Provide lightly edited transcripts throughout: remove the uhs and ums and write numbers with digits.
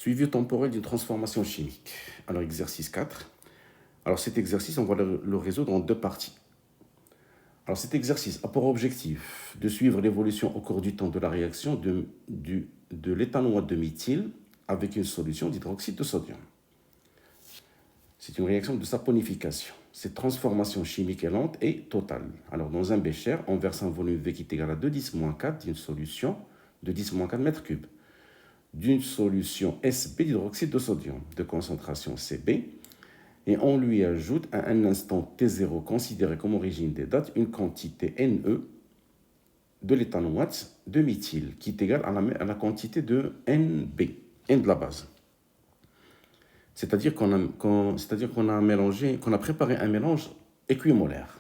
Suivi temporel d'une transformation chimique. Alors, exercice 4. Alors, cet exercice, on va le résoudre en deux parties. Alors, cet exercice a pour objectif de suivre l'évolution au cours du temps de la réaction de l'éthanoate de méthyle avec une solution d'hydroxyde de sodium. C'est une réaction de saponification. Cette transformation chimique est lente et totale. Alors, dans un bécher, on verse un volume V qui est égal à 2-10-4 d'une solution de 10-4 mètres cubes d'une solution SB d'hydroxyde de sodium de concentration CB et on lui ajoute à un instant T0 considéré comme origine des dates une quantité NE de l'éthanoate de méthyle qui est égale à la quantité de NB, N de la base. C'est-à-dire qu'on a préparé un mélange équimolaire.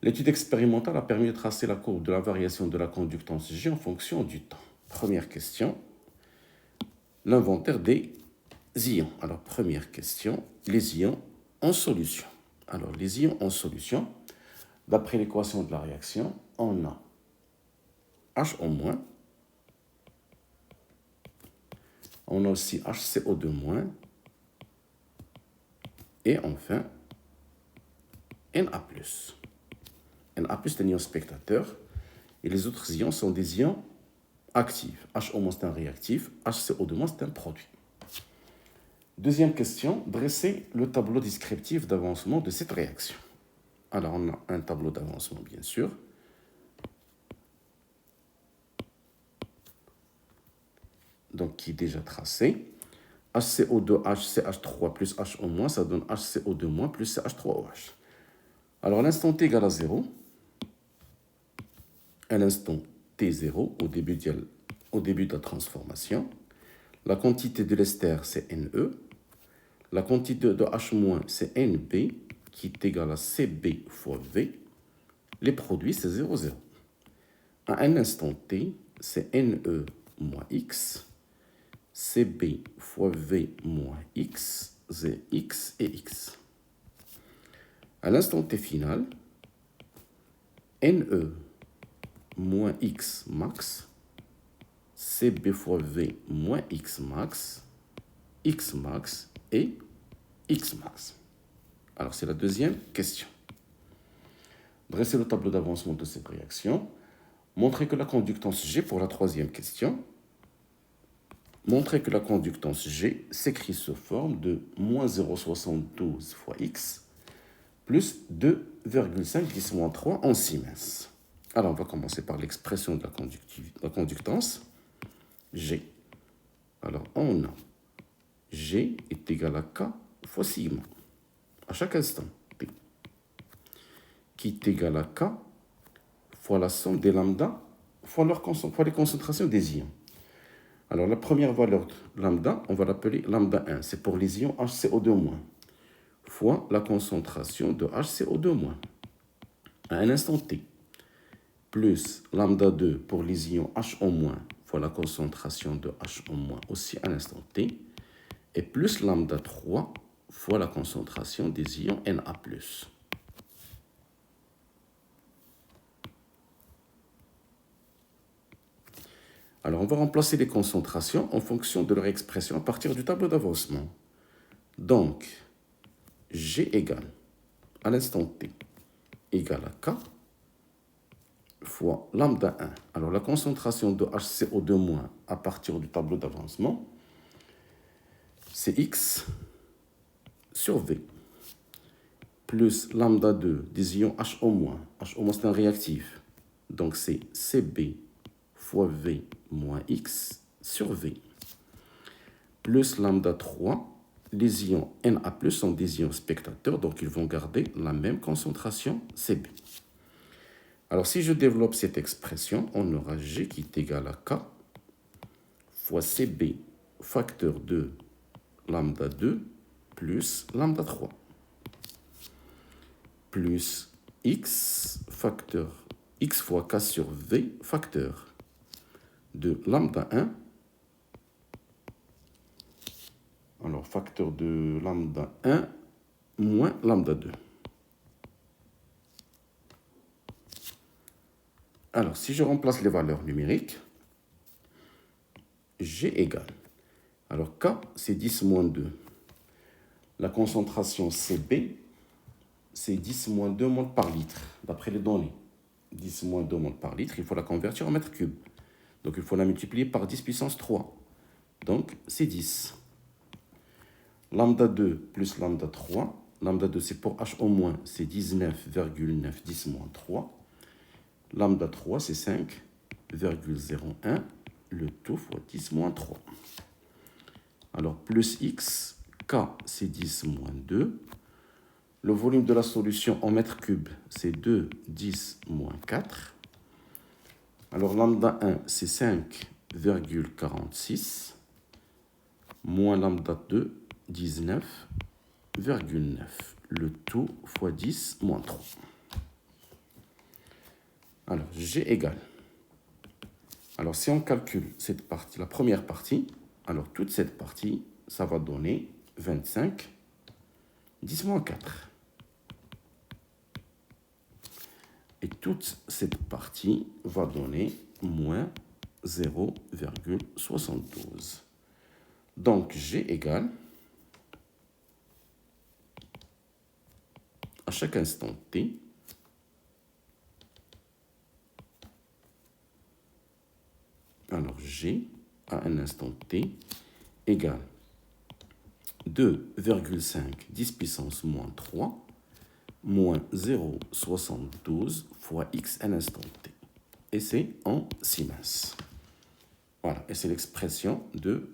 L'étude expérimentale a permis de tracer la courbe de la variation de la conductance G en fonction du temps. Première question, l'inventaire des ions. Alors, première question, les ions en solution. Alors, les ions en solution, d'après l'équation de la réaction, on a HO-, on a aussi HCO2-, et enfin Na+. Na+, c'est un ion spectateur, et les autres ions sont des ions actifs. HO- c'est un réactif, HCO2- c'est un produit. Deuxième question, dresser le tableau descriptif d'avancement de cette réaction. Alors, on a un tableau d'avancement, bien sûr. Donc, qui est déjà tracé. HCO2, HCH3 plus HO-, ça donne HCO2- plus CH3OH. Alors, à l'instant T égale à 0, à l'instant T0, au début de la transformation, la quantité de l'ester, c'est NE. La quantité de H-, c'est NB, qui est égal à CB fois V. Les produits, c'est 0, 0. À un instant T, c'est NE moins X, CB fois V moins X, Z, X et X. À l'instant T final, NE moins X max, CB fois V moins X max et X max. Alors, c'est la deuxième question. Dresser le tableau d'avancement de cette réaction. Montrer que la conductance G, pour la troisième question, montrer que la conductance G s'écrit sous forme de moins 0,72 fois X plus 2,5 10-3 en Siemens. Alors, on va commencer par l'expression de la conductance G. Alors, on a G est égal à K fois sigma à chaque instant P, qui est égal à K fois la somme des lambda fois les concentrations des ions. Alors, la première valeur lambda, on va l'appeler lambda 1. C'est pour les ions HCO2-, fois la concentration de HCO2- à un instant T, plus lambda 2 pour les ions HO- fois la concentration de HO- aussi à l'instant T, et plus lambda 3 fois la concentration des ions Na+. Alors, on va remplacer les concentrations en fonction de leur expression à partir du tableau d'avancement. Donc, G égale, à l'instant T, égale à K fois lambda 1. Alors, la concentration de HCO2- à partir du tableau d'avancement, c'est X sur V, plus lambda 2 des ions HO-. HO-, c'est un réactif. Donc, c'est CB fois V moins X sur V, plus lambda 3, les ions Na+, sont des ions spectateurs, donc ils vont garder la même concentration CB. Alors, si je développe cette expression, on aura G qui est égal à K fois CB facteur 2 lambda 2 plus lambda 3 plus X facteur X fois K sur V facteur de lambda 1. Alors, facteur de lambda 1 moins lambda 2. Alors, si je remplace les valeurs numériques, G égale. Alors K, c'est 10 moins 2. La concentration CB, c'est 10 moins 2 moles par litre, d'après les données. 10 moins 2 moles par litre, il faut la convertir en mètres cubes. Donc il faut la multiplier par 10 puissance 3. Donc c'est 10. Lambda 2 plus lambda 3. Lambda 2, c'est pour H au moins, c'est 19,9, 10 moins 3. Lambda 3, c'est 5,01. Le tout fois 10 moins 3. Alors, plus x, K, c'est 10 moins 2. Le volume de la solution en mètres cubes, c'est 2, 10 moins 4. Alors, lambda 1, c'est 5,46. Moins lambda 2, 19,9. Le tout fois 10 moins 3. Alors, G égale. Alors, si on calcule cette partie, la première partie, alors toute cette partie, ça va donner 25, 10 moins 4. Et toute cette partie va donner moins 0,72. Donc, G égale, à chaque instant t, alors G, à un instant t, égale 2,5 10 puissance moins 3, moins 0,72 fois x à l'instant t. Et c'est en Siemens. Voilà, et c'est l'expression de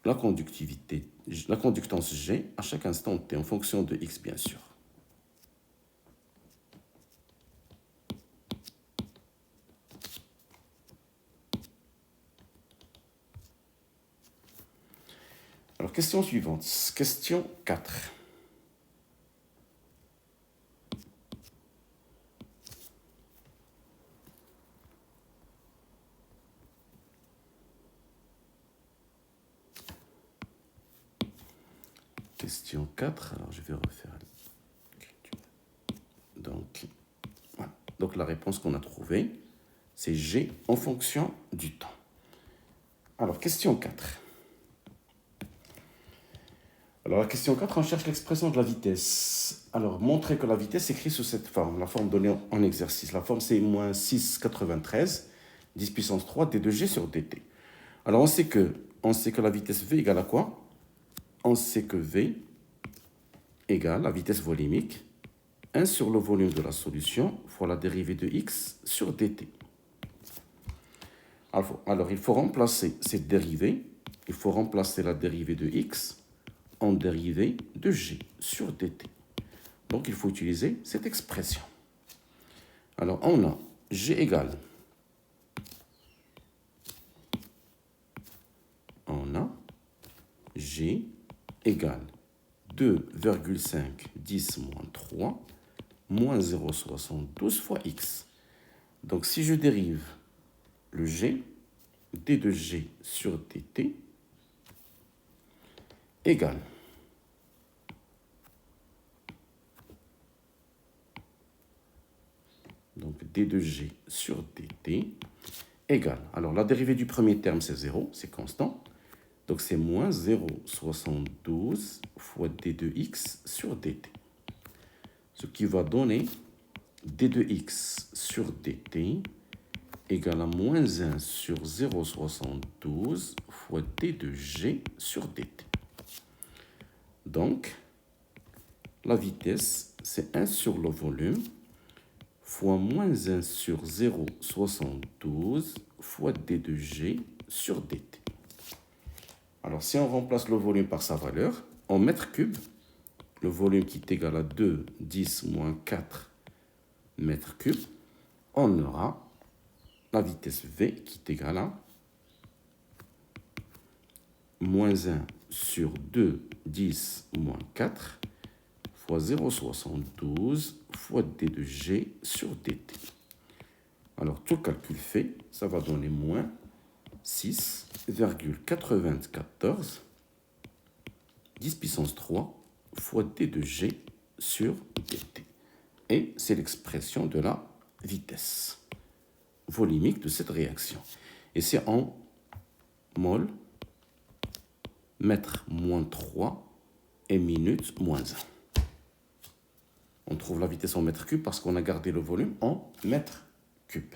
la conductivité, la conductance G à chaque instant t, en fonction de x, bien sûr. Alors, question suivante, question 4. Question 4, alors je vais refaire l'écriture. Donc, voilà. Donc la réponse qu'on a trouvée, c'est G en fonction du temps. Alors, question 4. Alors, la question 4, on cherche l'expression de la vitesse. Alors, montrer que la vitesse s'écrit sous cette forme, la forme donnée en exercice. La forme, c'est moins 6,93, 10 puissance 3, d2g sur dt. Alors, on sait que la vitesse v égale à quoi? On sait que v égale la vitesse volumique 1 sur le volume de la solution fois la dérivée de x sur dt. Alors, il faut remplacer cette dérivée, il faut remplacer la dérivée de x en dérivée de g sur dt. Donc, il faut utiliser cette expression. Alors, on a g égale, on a g égale 2,5 10 moins 3 moins 0,72 fois x. Donc, si je dérive le g, d de g sur dt égale donc d de g sur dt égale, alors la dérivée du premier terme c'est 0, c'est constant, donc c'est moins 0,72 fois d de x sur dt, ce qui va donner d de x sur dt égale à moins 1 sur 0,72 fois d de g sur dt. Donc, la vitesse, c'est 1 sur le volume fois moins 1 sur 0,72 fois d de g sur dt. Alors, si on remplace le volume par sa valeur, en mètres cubes, le volume qui est égal à 2, 10 moins 4 mètres cubes, on aura la vitesse v qui est égale à moins 1 sur 2, 10 moins 4 fois 0,72 fois d de g sur dt. Alors, tout calcul fait, ça va donner moins 6,94 10 puissance 3 fois d de g sur dt. Et c'est l'expression de la vitesse volumique de cette réaction. Et c'est en mol mètres moins 3 et minutes moins 1. On trouve la vitesse en mètres cubes parce qu'on a gardé le volume en mètres cubes.